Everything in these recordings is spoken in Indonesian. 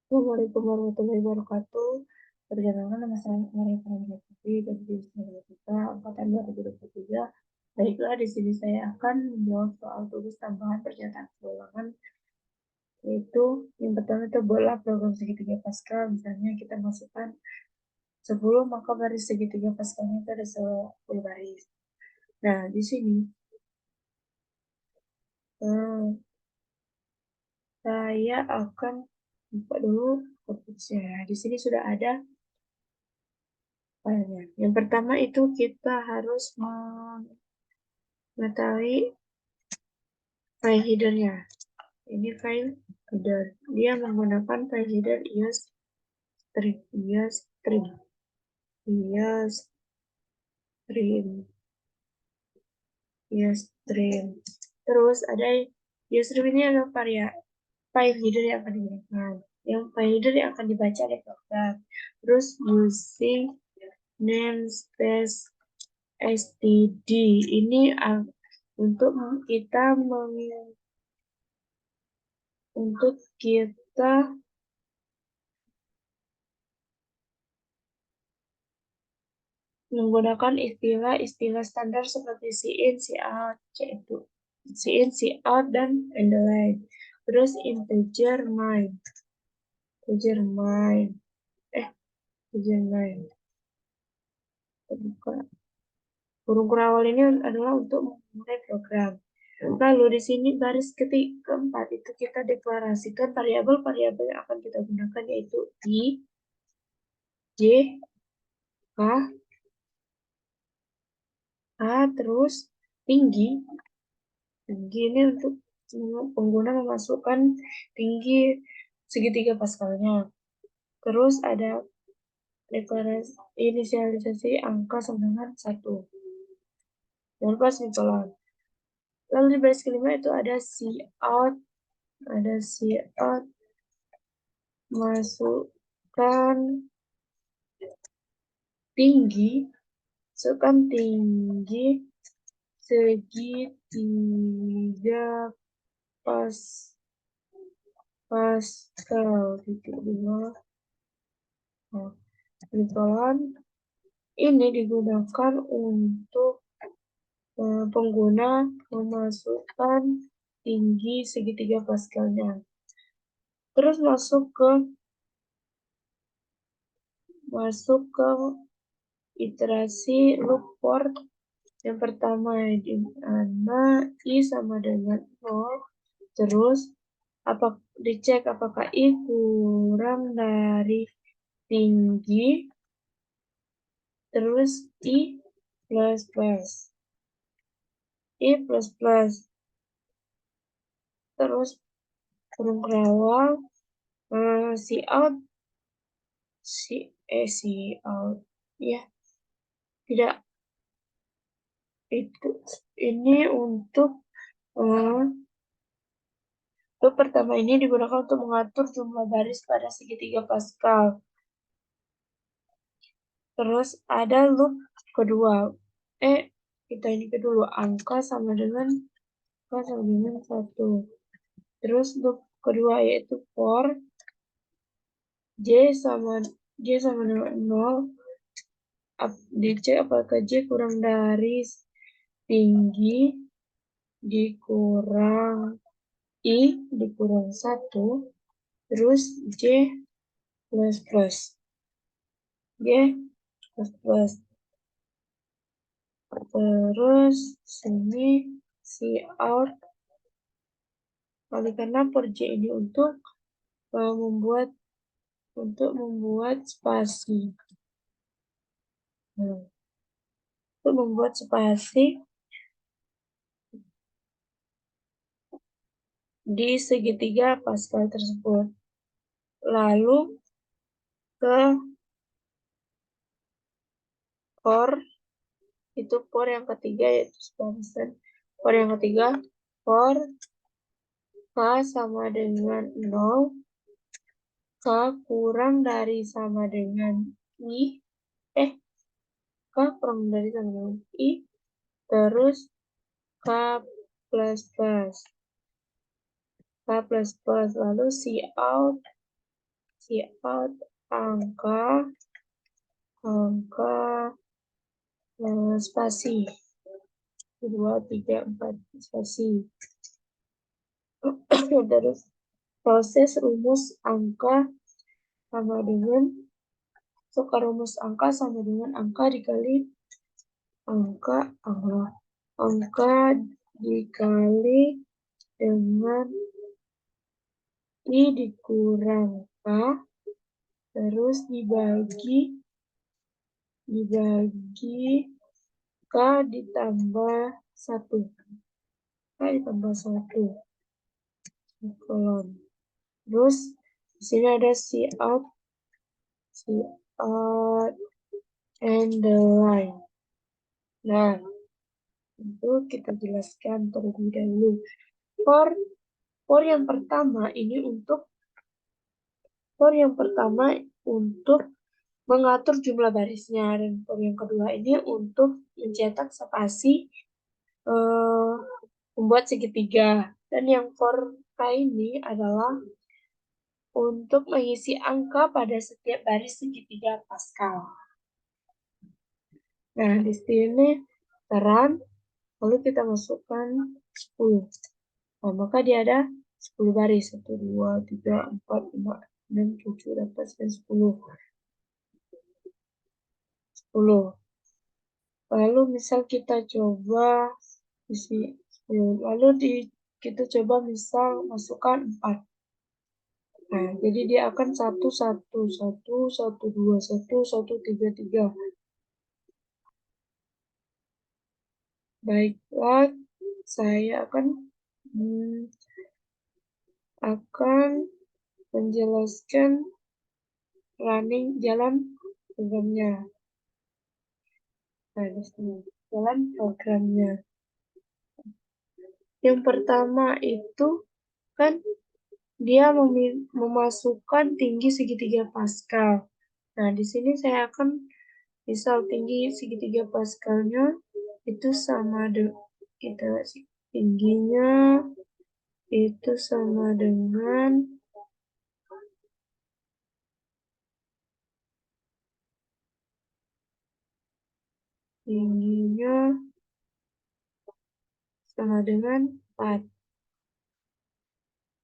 Assalamualaikum warahmatullahi wabarakatuh. Perkenalkan nama saya Maria Putri dari Divisi Matematika Angkatan 2023. Baiklah, di sini saya akan menjawab soal tugas tambahan pernyataan keuangan, yaitu yang pertama itu bola program segitiga Pascal. Misalnya kita masukkan 10, maka baris segitiga Pascalnya itu ada 10 baris. Nah, di sini saya akan buka dulu workbook-nya. Di sini sudah ada filenya. Yang pertama itu kita harus mengetahui file header-nya. Ini file header. Dia menggunakan file header iostream, iostream. Terus ada iostream ini adalah file header yang akan digunakan. Yang file header yang akan dibaca oleh program. Terus using namespace std ini untuk kita menggunakan istilah-istilah standar seperti cin, cout, cin, cout, dan the line. Terus integer main. Huruf awal ini adalah untuk memulai program. Lalu di sini baris keempat itu kita deklarasikan variabel-variabel yang akan kita gunakan, yaitu I, J, K, A, terus tinggi. Tinggi ini untuk pengguna memasukkan tinggi segitiga Pascalnya. Terus ada deklarasi inisialisasi angka sama dengan 1. Dan pas semikolon. Lalu di baris kelima itu ada cout, masukkan tinggi segitiga Pascal titik 2 semikolon. Ini digunakan untuk pengguna memasukkan tinggi segitiga Pascalnya. Terus masuk ke iterasi loop for. Yang pertama di mana I sama dengan 0. Terus dicek apakah I kurang dari tinggi. Terus I plus plus. Terus kurung kerawang, cout ya, tidak, itu ini untuk loop pertama ini digunakan untuk mengatur jumlah baris pada segitiga Pascal. Terus ada loop kedua, kita ini kedua, angka sama dengan 1. Terus loop kedua yaitu for J sama dengan 0. Dicek apakah J kurang dari tinggi dikurang I dikurang 1. Terus J plus plus. Terus sini cout kalikan for J ini untuk membuat spasi. Untuk membuat spasi di segitiga Pascal tersebut. Lalu ke for yang ketiga, yaitu for yang ketiga, for K sama dengan 0, K kurang dari sama dengan I, K kurang dari sama dengan I, terus K plus plus, lalu cout Cout angka spasi 2, 3, 4 spasi. Terus proses rumus angka sama dengan rumus angka sama dengan angka dikali angka dikali dengan I dikurang K terus dibagi K ditambah 1. K ditambah 1. Kolom. Terus di sini ada Cout and the line. Nah, itu kita jelaskan terlebih dahulu. For yang pertama ini untuk mengatur jumlah barisnya, dan for yang kedua ini untuk mencetak spasi, membuat segitiga, dan yang for K ini adalah untuk mengisi angka pada setiap baris segitiga Pascal. Nah, di sini terang, lalu kita masukkan 10. Nah, maka dia ada 10 baris. 1, 2, 3, 4, 5, 6, 7, 8, 9, 10. Lalu misal kita coba isi 10. Lalu kita coba misal masukkan 4. Nah, jadi dia akan 1, 1, 1, 1, 2, 1, 1, 3, 3. Baiklah, saya akan menjelaskan jalan programnya. Nah, di sini jalan programnya. Yang pertama itu kan dia memasukkan tinggi segitiga Pascal. Nah, di sini saya akan misal tinggi segitiga Pascalnya itu sama dengan tingginya itu sama dengan tingginya sama dengan 4.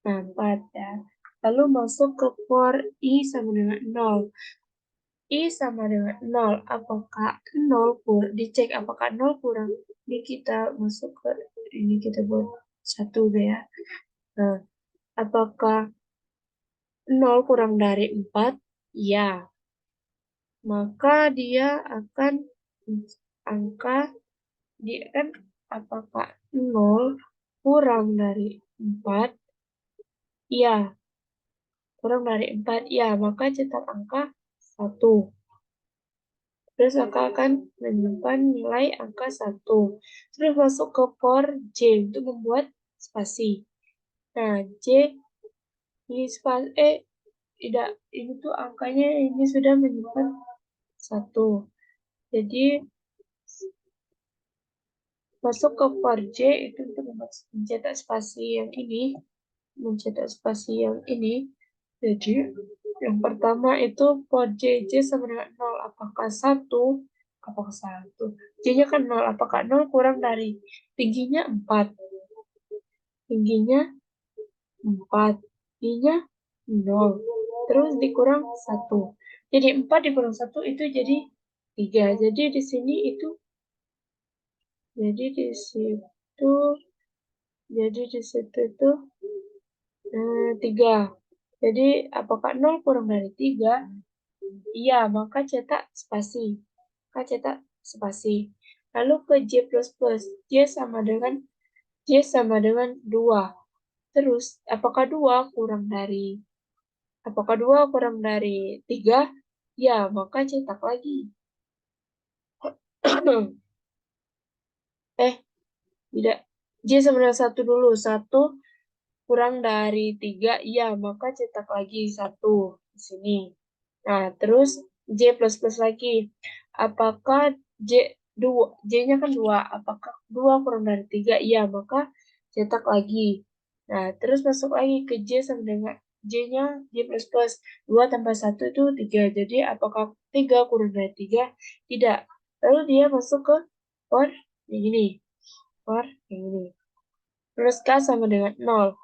Nah, 4 ya. Lalu masuk ke for I sama dengan 0. I sama dengan 0. Apakah 0 dicek apakah 0 kurang. Ini kita masuk ke ini kita buat 1 ya. Nah, apakah 0 kurang dari 4? Ya. Maka dia akan apakah 0 kurang dari 4? Ya. Kurang dari 4, ya, maka cetak angka 1. Terus maka akan menyimpan nilai angka 1. Terus masuk ke for J untuk membuat spasi. Nah, J ini spasi, tidak, ini tuh angkanya ini sudah menyimpan 1. Jadi masuk ke for J itu untuk mencetak spasi yang ini. Jadi yang pertama itu for J sama dengan 0. Apakah 1? J-nya kan 0. Apakah 0 kurang dari tingginya 4? Tingginya 4. I-nya 0. Terus dikurang 1. Jadi 4 dikurang 1 itu jadi 3. Jadi di sini itu itu 3. Jadi apakah 0 kurang dari 3? Iya, maka cetak spasi. Lalu ke J++. J sama dengan 2. Terus, apakah 2 kurang dari 3? Ya, maka cetak lagi. Tidak. J sama dengan 1 dulu. 1 kurang dari 3, ya, maka cetak lagi 1 di sini. Nah, terus J++ lagi. Apakah J-nya kan 2. Apakah 2 kurang dari 3? Iya, maka cetak lagi. Nah, terus masuk lagi ke J sama dengan J-nya J plus plus. 2 tambah 1 itu 3. Jadi apakah 3 kurang dari 3? Tidak. Lalu dia masuk ke for yang ini. For yang ini. Terus K sama dengan 0.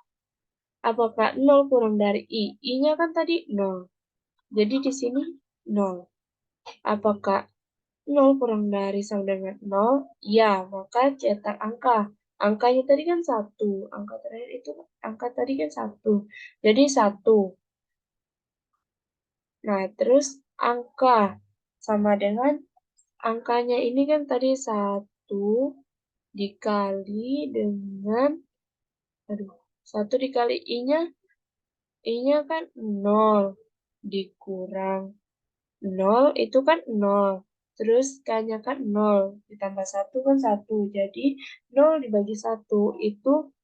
Apakah 0 kurang dari I? I-nya kan tadi 0. Jadi di sini 0. Apakah 0 kurang dari sama dengan 0? Ya, maka cetak angka. Angkanya tadi kan 1. Angka terakhir itu, angka tadi kan 1. Jadi 1. Nah, terus angka sama dengan angkanya ini kan tadi 1 dikali dengan, aduh, 1 dikali I-nya kan 0 dikurang 0 itu kan 0. Terus K-nya kan 0 ditambah 1 kan 1. Jadi 0 dibagi 1 itu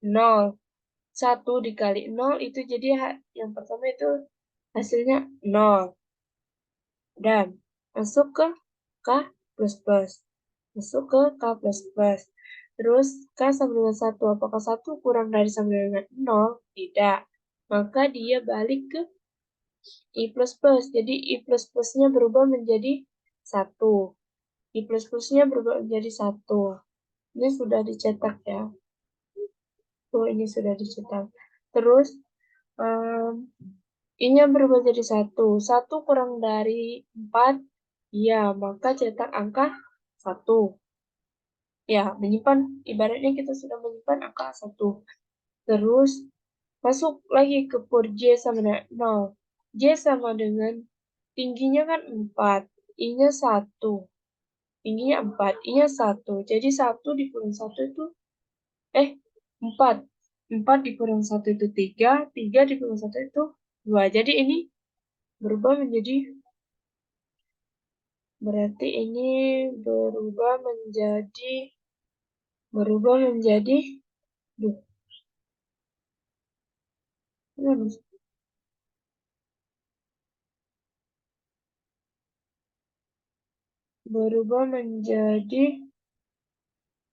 0. 1 dikali 0 itu jadi yang pertama itu hasilnya 0. Dan masuk ke K plus plus. Masuk ke K plus plus. Terus K sama dengan 1. Apakah 1 kurang dari sama dengan 0? Tidak. Maka dia balik ke I plus plus. Jadi I plus plusnya berubah menjadi 1. I plus plusnya berubah menjadi 1. Ini sudah dicetak ya. Tuh, ini sudah dicetak. Terus, I-nya berubah jadi 1. 1 kurang dari 4. Ya, maka cetak angka 1. Ya, menyimpan, ibaratnya kita sudah menyimpan angka 1. Terus, masuk lagi ke pur J sama dengan 0. J sama dengan tingginya kan 4. I-nya 1. Tingginya 4. I-nya 1. Jadi 1 dikurang 1 itu, 4. 4 dikurang 1 itu 3. 3 dikurang 1 itu 2. Jadi ini berubah menjadi, berarti ini berubah menjadi, duh, berubah menjadi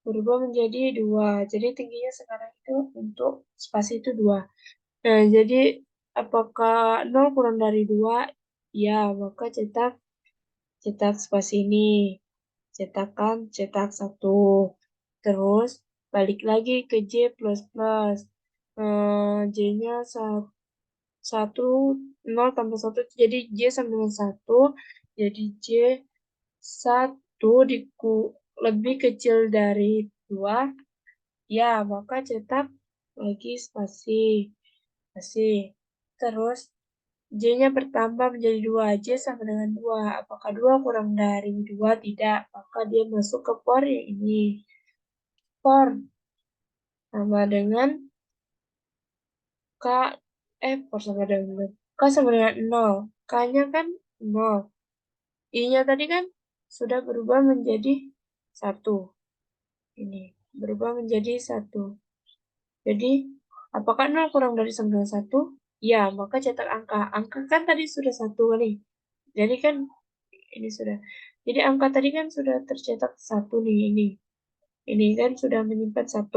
berubah menjadi 2. Jadi tingginya sekarang itu untuk spasi itu 2. Nah, jadi apakah 0 kurang dari 2? Ya, maka cetak spasi ini. Cetak 1. Terus balik lagi ke J plus plus. J-nya 1, 0 tambah 1, jadi J sama dengan 1. Jadi J 1 lebih kecil dari 2. Ya, maka cetak lagi spasi. Terus J-nya bertambah menjadi 2. J sama dengan 2. Apakah 2 kurang dari 2? Tidak. Maka dia masuk ke for yang ini. For sama dengan K, for sama dengan K sama dengan 0. K-nya kan 0. I-nya tadi kan sudah berubah menjadi 1. Ini berubah menjadi 1. Jadi, apakah 0 kurang dari sama dengan 1? Ya, maka cetak angka. Angka kan tadi sudah 1 nih. Jadi kan ini sudah. Jadi angka tadi kan sudah tercetak 1 nih, ini. Ini kan sudah menyimpan 1.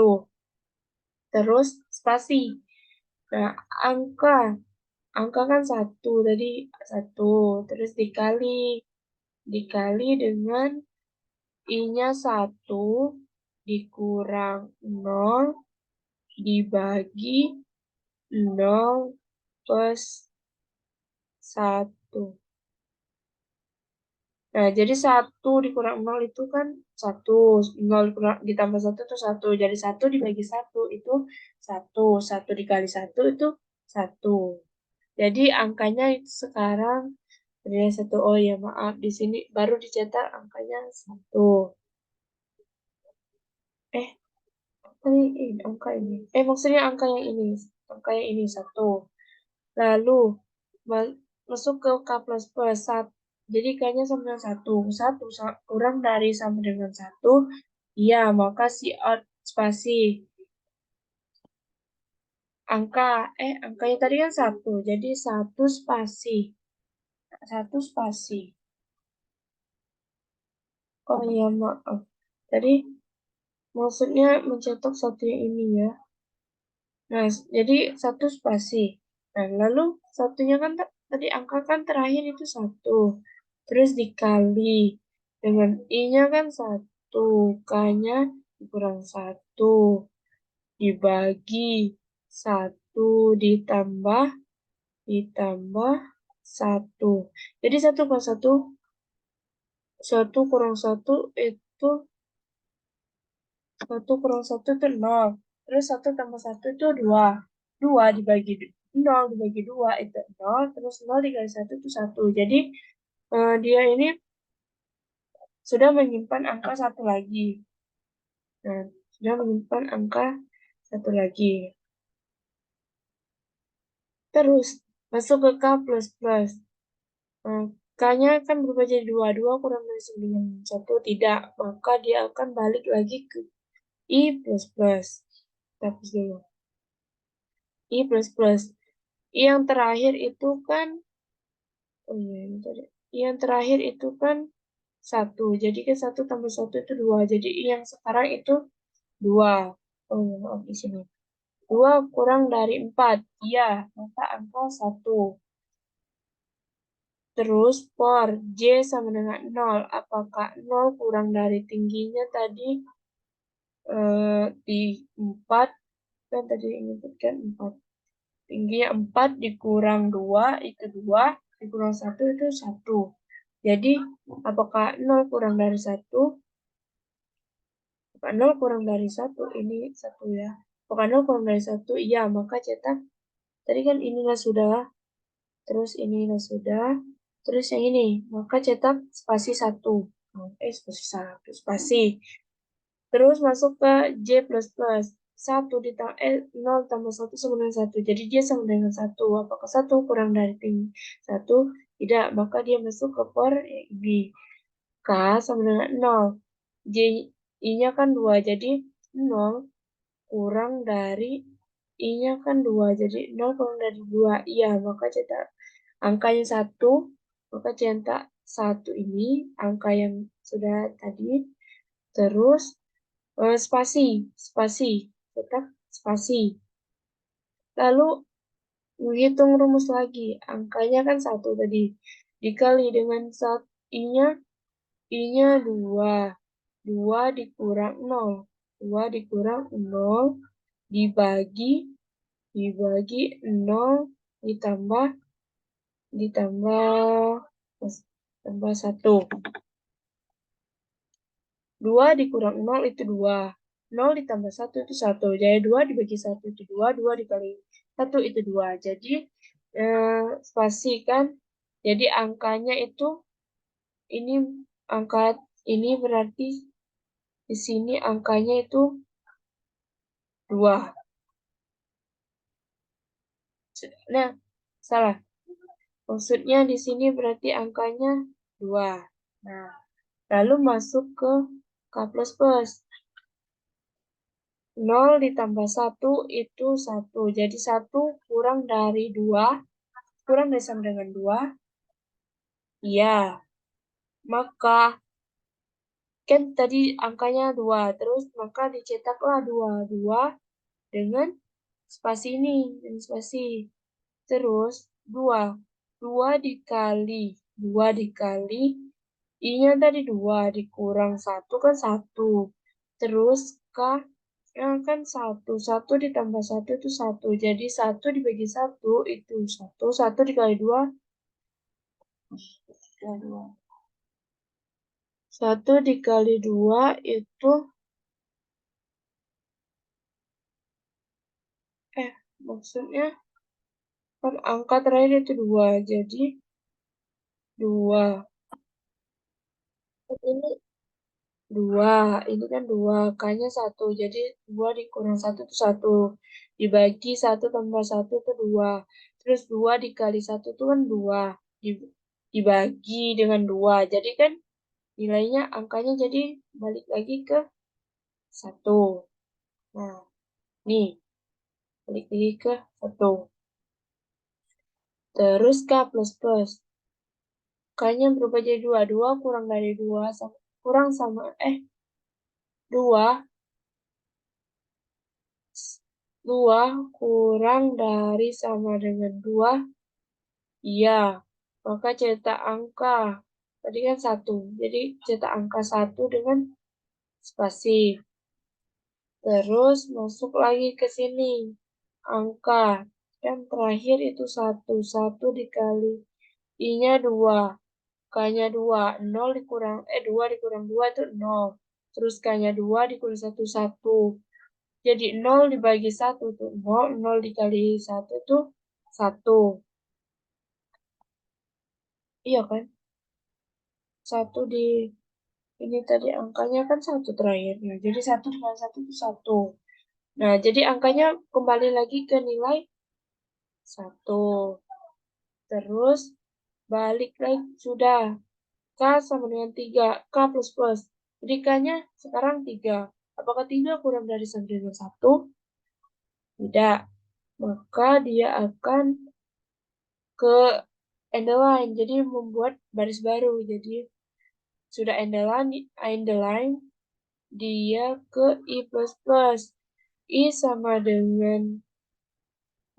Terus spasi. Nah, angka kan 1 tadi, 1. Terus dikali dengan I-nya 1 dikurang 0 dibagi 0 plus 1. Nah, jadi 1 dikurang 0 itu kan 1. 0 ditambah 1 itu 1. Jadi 1 dibagi 1 itu 1. 1 dikali 1 itu 1. Jadi angkanya itu sekarang ada 1. Oh ya, maaf. Di sini baru dicetak angkanya 1. Ini angka ini. Maksudnya angka yang ini. Angka yang ini 1. Lalu, masuk ke K plus plus. Jadi K-nya sama dengan 1. 1 kurang dari sama dengan 1. Iya, maka si out spasi. Angkanya tadi kan 1. Jadi 1 spasi. 1 spasi. Oh iya, maaf. Tadi maksudnya mencetak 1 yang ini ya. Nah, jadi satu spasi. Nah, lalu satunya kan tadi angka kan terakhir itu satu. Terus dikali dengan I-nya kan satu. K-nya kurang satu. Dibagi satu ditambah satu. Jadi satu plus satu, satu kurang satu itu satu kurang satu itu nol. Terus satu tambah satu itu dua. Dua dibagi nol dibagi dua itu nol. Terus nol dikali satu itu satu. Jadi dia ini sudah menyimpan angka satu lagi. Nah, sudah menyimpan angka satu lagi. Terus masuk ke K plus plus. K-nya kan berubah jadi dua. Dua kurang dari 9. Satu tidak. Maka dia akan balik lagi ke I plus plus. Kita hapus dulu. I plus plus. I yang terakhir itu kan, oh iya, ini tadi. I yang terakhir itu kan satu. Jadi kan satu tambah satu itu dua. Jadi I yang sekarang itu dua. Oh iya, maaf di sini. Dua kurang dari 4. Iya, maka angka satu. Terus per J sama dengan 0. Apakah 0 kurang dari tingginya tadi di 4? Kan tadi menyebutkan 4. Tingginya 4 dikurang 2 itu 2. Dikurang 1 itu 1. Jadi apakah 0 kurang dari 1? Apakah 0 kurang dari 1? Ini 1 ya. Apakah 0 kurang dari 1? Iya, maka cetak. Tadi kan inilah sudah. Terus inilah sudah. Terus yang ini, maka cetak spasi 1. Spasi 1, spasi. Terus masuk ke J++. 1 ditambah 0 tambah 1 sama dengan 1. Jadi dia sama dengan 1. Apakah 1 kurang dari 1? Tidak, maka dia masuk ke per ini. K sama dengan 0. J, I-nya kan 2. Jadi 0 kurang dari I-nya kan 2. Jadi 0 kurang dari 2. Iya, maka cetak angkanya 1. Maka cetak 1 ini, angka yang sudah tadi. Terus spasi, spasi, tetap spasi. Lalu menghitung rumus lagi, angkanya kan 1 tadi, dikali dengan I-nya 2, 2 dikurang 0, 2 dikurang 0, dibagi 0, ditambah, tambah 1. 2 dikurang 0 itu 2. 0 ditambah 1 itu 1. Jadi 2 dibagi 1 itu 2. 2 dikali 1 itu 2. Jadi spasi kan. Jadi angkanya itu ini angka ini berarti di sini angkanya itu 2. Nah, salah. Maksudnya di sini berarti angkanya 2. Nah, lalu masuk ke K plus plus. 0 ditambah 1 itu 1. Jadi 1 kurang dari 2. Kurang dari sama dengan 2. Iya. Maka kan tadi angkanya 2. Terus maka dicetaklah 2. 2 dengan spasi ini. Dan spasi. Terus 2. 2 dikali. 2 dikali. I-nya tadi 2. Dikurang 1 kan 1. Terus K kan 1. 1 ditambah 1 itu 1. Jadi 1 dibagi 1 itu 1. 1 dikali 2. 1 dikali 2 itu maksudnya kan angka terakhir itu 2. Jadi 2. Ini 2. Ini kan 2. K-nya 1. Jadi 2 dikurang 1 itu 1. Dibagi 1 tambah 1 itu 2. Terus 2 dikali 1 itu kan 2. Dibagi dengan 2. Jadi kan nilainya angkanya jadi balik lagi ke 1. Nah, nih. Balik lagi ke 1. Terus K plus plus. K-nya berubah jadi 2. 2 kurang dari 2. Kurang sama, 2. 2 kurang dari sama dengan 2. Iya, maka cetak angka. Tadi kan 1. Jadi cetak angka 1 dengan spasi. Terus masuk lagi ke sini. Angka. Kan terakhir itu 1. 1 dikali I-nya 2. K-nya 2. 0 dikurang, 2 dikurang 2 itu 0. Terus K-nya 2 dikurang 1, 1. Jadi 0 dibagi 1 itu 0. 0 dikali 1 itu 1. Iya kan? 1 di ini tadi angkanya kan 1 terakhirnya. Jadi 1 dikali 1 itu 1. Nah, jadi angkanya kembali lagi ke nilai 1. Terus balik lagi sudah. K sama dengan 3. K plus plus. Jadi K-nya sekarang 3. Apakah 3 kurang dari sama dengan 1? Tidak. Maka dia akan ke underline. Jadi membuat baris baru. Jadi sudah underline, dia ke I plus plus. I sama dengan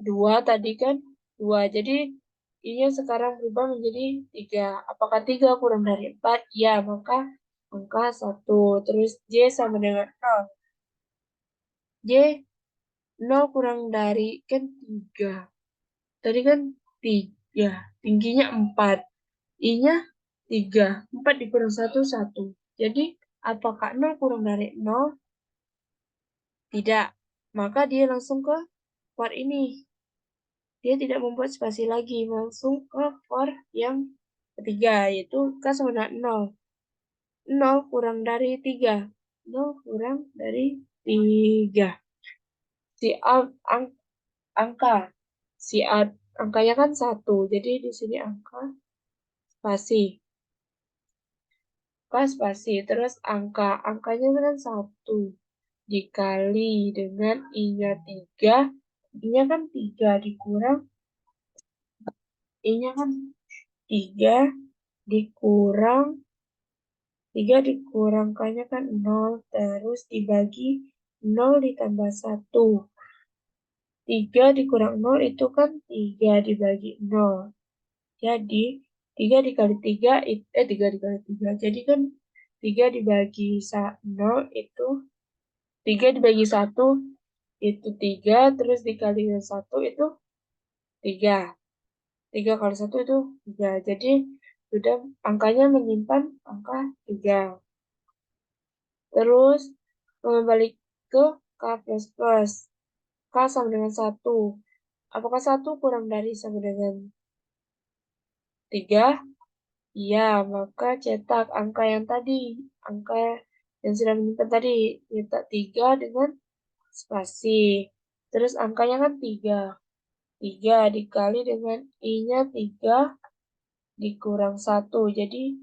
2 tadi kan 2. Jadi I-nya sekarang berubah menjadi 3. Apakah 3 kurang dari 4? Ya, maka angka 1. Terus J sama dengan 0. J 0 kurang dari kan 3. Tadi kan 3. Tingginya 4. I-nya 3. 4 dikurang 1, 1. Jadi apakah 0 kurang dari 0? Tidak. Maka dia langsung ke part ini. Dia tidak membuat spasi lagi, langsung ke for yang ketiga, yaitu K sama dengan 0. 0 kurang dari 3. 0 kurang dari 3. Si angka. Si angkanya kan 1. Jadi di sini angka spasi. K spasi. Terus angkanya kan 1. Dikali dengan I-nya 3. I-nya kan 3 dikurang. I-nya kan 3 dikurang 3 dikurang K-nya kan 0, terus dibagi 0 ditambah 1. 3 dikurang 0 itu kan 3 dibagi 0. Jadi 3 dikali 3, 3 dikali 3. Jadi kan 3 dibagi 0 itu 3 dibagi 1 itu 3, terus dikali dengan 1 itu 3. 3 kali 1 itu 3. Jadi sudah angkanya menyimpan angka 3. Terus balik ke K plus plus. K sama dengan 1. Apakah 1 kurang dari sama dengan 3? Iya, maka cetak angka yang tadi. Angka yang sudah menyimpan tadi. Cetak 3 dengan spasi. Terus angkanya kan 3. 3 dikali dengan I-nya 3 dikurang 1. Jadi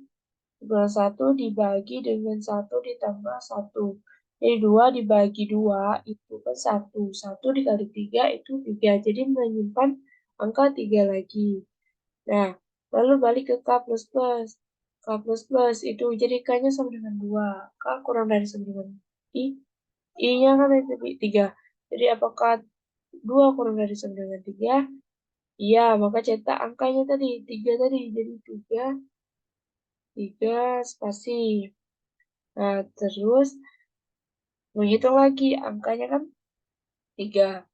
dikurang 1 dibagi dengan 1 ditambah 1. Jadi 2 dibagi 2 itu kan 1. 1 dikali 3 itu 3. Jadi menyimpan angka 3 lagi. Nah, lalu balik ke K plus plus. K plus plus itu jadi K-nya sama dengan 2. K kurang dari sama dengan I. I-nya kan itu 3. Jadi apakah 2 kurang dari sama dengan 3? Iya, maka cetak angkanya tadi. 3 tadi. Jadi 3 spasi. Nah, terus menghitung lagi. Angkanya kan 3.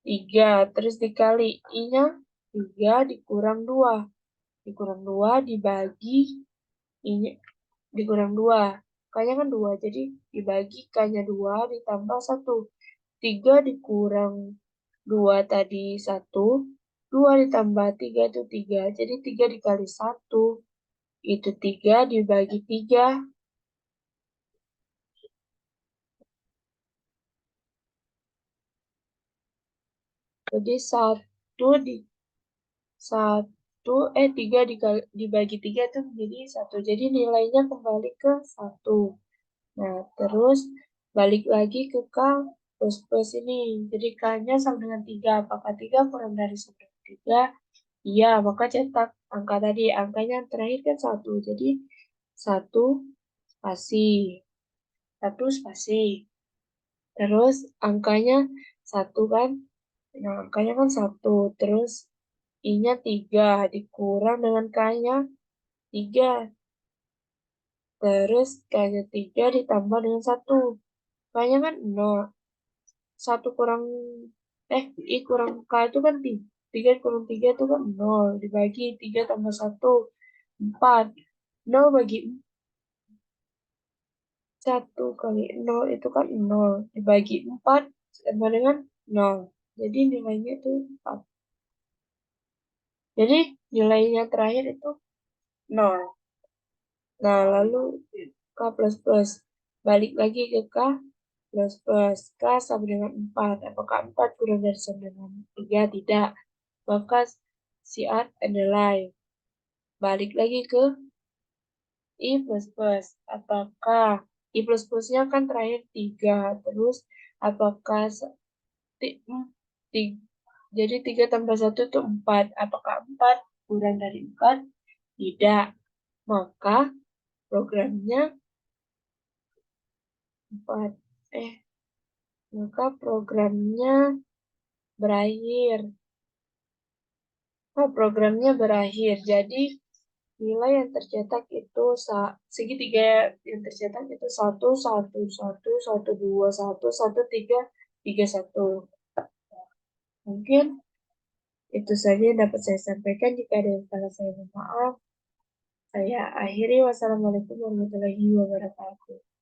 3 terus dikali I-nya 3 dikurang 2. Dikurang 2 dibagi I-nya dikurang 2. K-nya kan 2. Jadi dibagi K-nya 2 ditambah 1. 3 dikurang 2 tadi 1. 2 ditambah 3 itu 3. Jadi 3 dikali 1 itu 3 dibagi 3. Jadi 1 di 1 3 dibagi 3 itu menjadi 1. Jadi nilainya kembali ke 1. Nah, terus balik lagi ke K plus plus ini. Jadi K-nya sama dengan 3. Apakah 3 kurang dari 3? Iya, maka cetak angka tadi. Angkanya yang terakhir kan 1. Jadi 1 spasi. 1 spasi. Terus angkanya 1 kan, nah angkanya kan 1, terus I-nya 3 dikurang dengan K-nya 3, terus K-nya 3 ditambah dengan 1, K-nya kan 0, 1 kurang, I kurang K itu kan 3 kurang 3 itu kan 0, dibagi 3 tambah 1, 4, 0 bagi 1 kali 0 itu kan 0, dibagi 4 sama dengan 0, jadi nilainya itu 4. Jadi nilainya terakhir itu 0. Nah, lalu K plus plus. Balik lagi ke K plus plus. K sama dengan 4. Apakah 4 kurang dari sama dengan 3? Tidak. Maka si A adalah. Balik lagi ke I plus plus. Apakah I plus plusnya kan terakhir 3. Terus apakah ti- mm, ti- jadi 3 tambah 1 itu 4. Apakah 4 kurang dari 4? Tidak. Maka programnya 4. Maka programnya berakhir. Programnya berakhir. Jadi nilai yang tercetak itu segitiga yang tercetak itu 1 1 1 1 2 1 1 3 3 1. Mungkin itu saja yang dapat saya sampaikan. Jika ada yang salah, saya mohon maaf. Saya akhiri. Wassalamualaikum warahmatullahi wabarakatuh.